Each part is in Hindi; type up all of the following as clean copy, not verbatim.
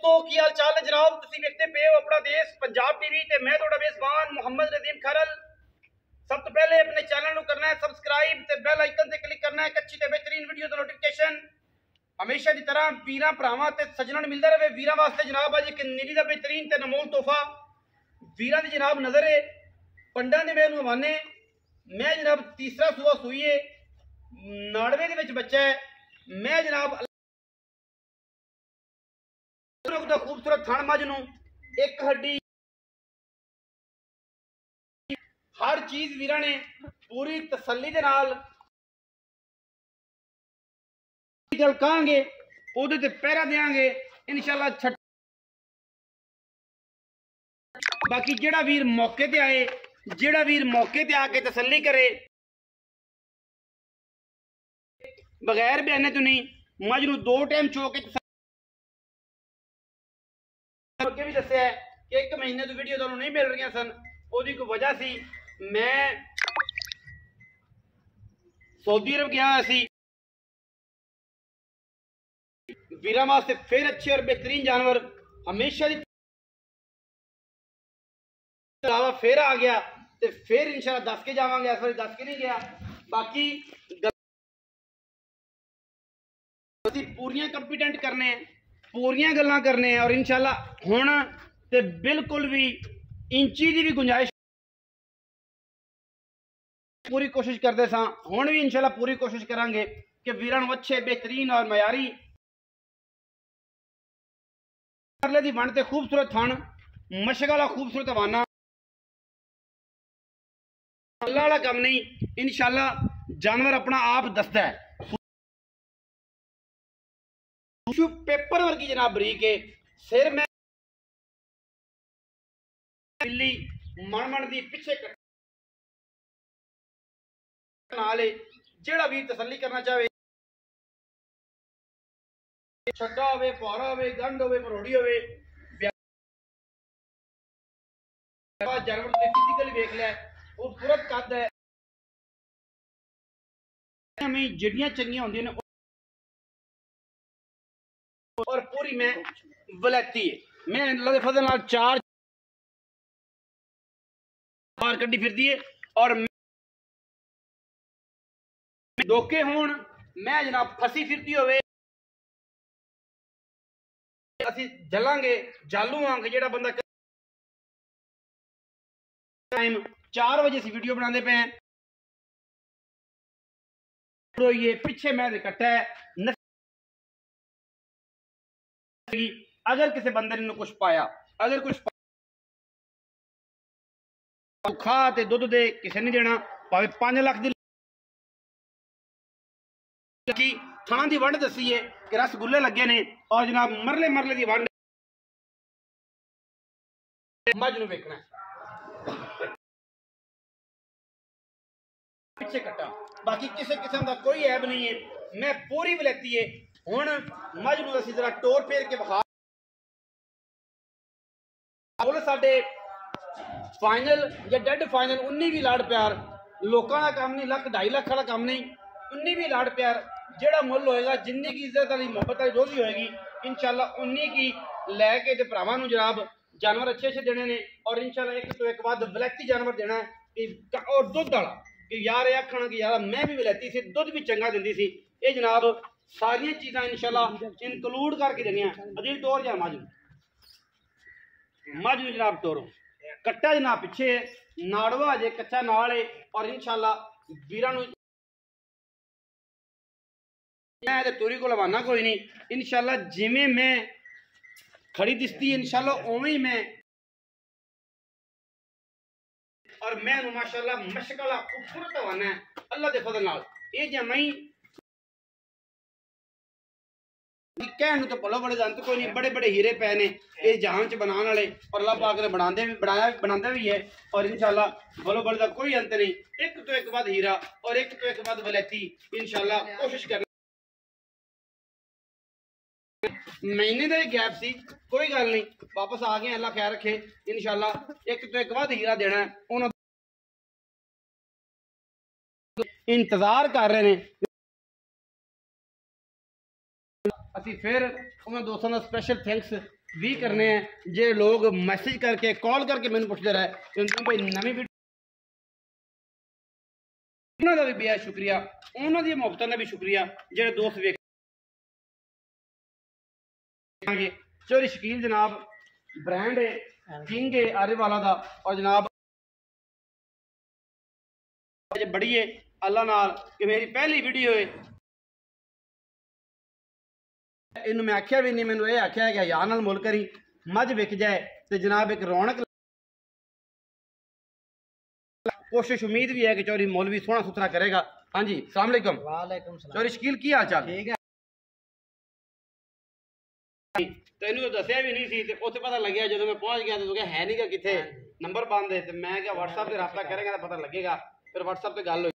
तो की हाल चाल है जनाब, तुसी देखते पे हो अपना देश पंजाब टीवी ते मैं थोड़ा मेजबान मोहम्मद नदीम खरल। सब तो पहले अपने चैनल को करना है सब्सक्राइब ते बेल आइकन ते क्लिक करना है अच्छी ते बेहतरीन वीडियो दा नोटिफिकेशन हमेशा की तरह वीरां भरावां ते सज्जनां नूं मिलदा रहे। वीरां वास्ते जनाब अज एक नीली दा बेहतरीन ते अनमोल तोहफा वीरां दी जनाब नजर है पंडां दे मेनू हवाने। मैं जनाब तीसरा सूआ सूई है, नाड़वे दे विच बच्चा है। मैं जनाब खूबसूरत थण मज नूं एक हड्डी हर चीज वीरां ने पूरी तसल्ली दे नाल गल कहांगे ओदे ते पहरा देंगे इंशाल्लाह। बाकी जेड़ा वीर मौके ते आए, जेड़ा वीर मौके ते आके तसल्ली करे बगैर बयाने तो नहीं मज नूं 2 टाइम चो के अगे भी दस्या है कि 1 महीने तो वीडियो तुहानूं नहीं मिल रही सन। ओदी कोई वजह सी मैं सऊदी अरब गया सी। वीरां वास्ते फिर अच्छे और बेहतरीन जानवर हमेशा की अलावा फिर आ गया तो फिर इंशाल्लाह दस के जावांगे। इस बार दस के नहीं गया। बाकी पूरियां कंपीटेंट करने हैं, पूरियां गल्लां करने हैं और इंशाल्लाह हुण ते बिल्कुल भी इंची की भी गुंजाइश पूरी कोशिश करते सा। हुण भी इंशाल्लाह पूरी कोशिश करांगे कि वीरां नूं अच्छे बेहतरीन और मयारी परले दी वंड ते खूबसूरत थण मशक वाला खूबसूरत हवाना अल्लाह वाला कम नहीं, इंशाल्लाह जानवर अपना आप दसदा है। पेपर वर्गी जनाब बरीक है। सिर में बिल्ली मन दी पिछे नाल जेड़ा भी तसल्ली करना चाहे छड्डा होवे पारा होवे गंढ होवे मरोड़ी होवे जानवर फिजिकली वेख लिया खूबसूरत कद है। हमें जड़ियां चंगियां होंदियां ने और पूरी मैं वलैती है। मैं अल्लाह दे फजल नाल 4 बार कड्डी फिरदी है और धोखे होण मैं जनाब फसी फिरती होवे असी जलांगे जालू आंगे। जेड़ा बंदा टाइम 4 बजे से वीडियो बनाते पे हैं पिछे मैं कट्टा है। अगर किसी बंदे ने कुछ पाया, अगर कुछ खा ते दुध दे किसी नहीं देना भावे 5 लाख की थां दी वंड दसी है कि रसगुल्ले लगे ने और जनाब मरले मरले दी वंड मज नूं वेखना पिछे कट्टा। बाकी किसी किस्म का कोई ऐब नहीं है। मैं पूरी वलैती है। हुण मज नूं असीं जरा टोर फेर के विखा साडे फाइनल या डेड फाइनल 19 भी लाड़ प्यार लोगों का काम नहीं, 1.5 लाख वाला काम नहीं। 19 भी लाड़ प्यार जेड़ा मुल होएगा जिन्नी की इज्जत वाली मोहब्बत वाली रोजी होएगी इंशाल्लाह 19 की लैके ते भरावां नूं जनाब जानवर अच्छे अच्छे देने ने और इंशाल्लाह एक तो एक बाद वलैती जानवर देना है और दुध वाला कि यार यह आखना कि यार मैं भी वलैती सी दुध भी चंगा दिंदी सी। ये जनाब सारियां चीज़ां इंशाल्लाह इनकलूड करके देनियां। अजील तौर जा मज जनाब तोरो कट्टा जनाब पिछे नाड़वा जे कच्चा नाल है और इंशाल्लाह वीरां नूं मैं तुरी को लवाना कोई नहीं। इंशाल्लाह जिमें मैं खड़ी दिसती इंशाल्लाह उवें ही मैं और मैं माशाल्लाह मशक वाला खूबसूरत हवाना है अल्लाह दे फजल नाल। ये जमाई कहने तो भलो बड़े जानते कोई नहीं, बड़े बड़े हीरे पै ने ये जहान च बनाने वाले और अल्लाह पाक ने बनाया भी है और इंशाल्लाह भलो बड़े का कोई अंत नहीं। एक तो एक बाद हीरा और एक तो एक बाद वलैती इंशाल्लाह कोशिश करना। महीने का गैप सी कोई गल नहीं, वापस आ गए अल्लाह खैर रखे इंशाल्लाह। एक तो एक बाद हीरा देना है उन्होंने इंतजार कर रहे हैं। असी फिर उन्होंने दोस्तों का स्पेशल थैंक्स भी करने हैं। जे लोग मैसेज करके कॉल करके मैंने पूछते रहे कि भाई नवी वीडियो उन्होंने भी बेहद शुक्रिया, उन्होंने मुहब्बत का भी शुक्रिया जेडे दोस्त वेखेंगे। चोरी शकील जनाब ब्रांड है किंग है आरेवाला दा और जनाब बड़ी है अल्लाह नाल कि मेरी पहली वीडियो है। इन्हू मैं आख्या भी नहीं, मैंने ये आख्या है कि हज़ार नाल मुल करी मझ विक जाए तो जनाब एक रौनक। कोशिश उम्मीद भी है कि चौधरी मौलवी सोहना सुथरा करेगा। हाँ जी अस्सलाम वालेकुम। वालेकुम सलाम। चौधरी शकील की हाल चाल? ठीक है। तेनू तो दसिया भी नहीं सी ते उत्थे पता लग्या जो मैं पहुंच गया तो है नहीं गा किथे नंबर बंद है। मैं क्या व्हाट्सएप से रब्ता करेंगे तो पता लगेगा। फिर व्हाट्सएप पे गल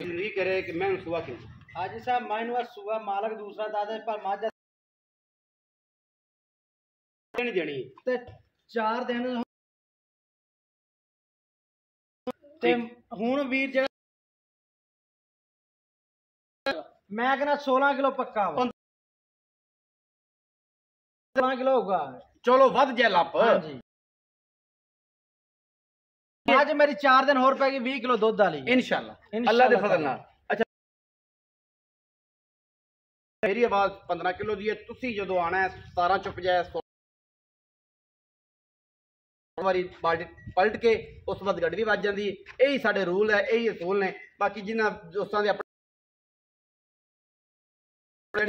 हुई करे कि मैं सुबह क्यों हाजी साहब मैंने सुबह मालक दूसरा दादा पर माजा नहीं देनी ते 4 दिन ते हुन वीर जेड़ा मैं कहना 16 किलो पक्का वा 16 किलो होगा। चलो वध जाए लप। हाँ जी आज मेरी 4 दिन और पैगी 20 किलो दूध वाली इंशाल्लाह अल्लाह दे फजल नाल। अच्छा मेरी आवाज 15 किलो दी है, तुसी जदों आना है 17 चुप जाए वारी पलट के उस बाद गड्डी भी वज जाती है। यही साडे रूल है, यही असूल ने। बाकी जिन्हां दोस्तां दे अपने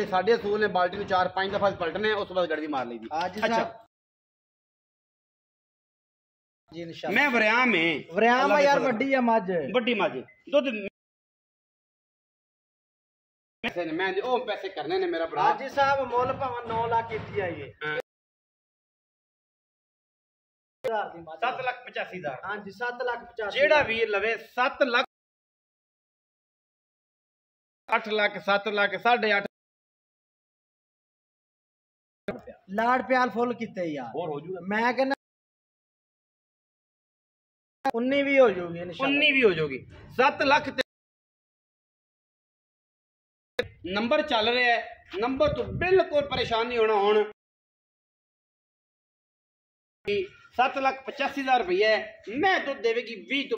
साडे असूल ने बाल्टी में 4-5 दफा पलटने उस बाद गड्डी मार ली। अच्छा जी इंशाल्लाह मैं वरियाम में वरियाम यार वड्डी है मझ वड्डी मझ दुध मैं ओ पैसे करने ने मेरा भरा। हाजी साहब मुल भावें 9 लाख की आई है 7,85,000। हाँ जी 7,85,000 जेड़ा वीर लवे 7 लाख 8 लाख 7 लाख 8.5 लाड़ प्याल फुल किते यार और हो जूगा। मैं कहना 19 भी हो जाऊगी इंशाल्लाह 19 भी हो जाएगी। 7 लाख नंबर चल रहा है, नंबर तो बिल्कुल परेशान नहीं होना। हुण 7,85,000 रुपया है, मैं दुध देवेगी 20 तो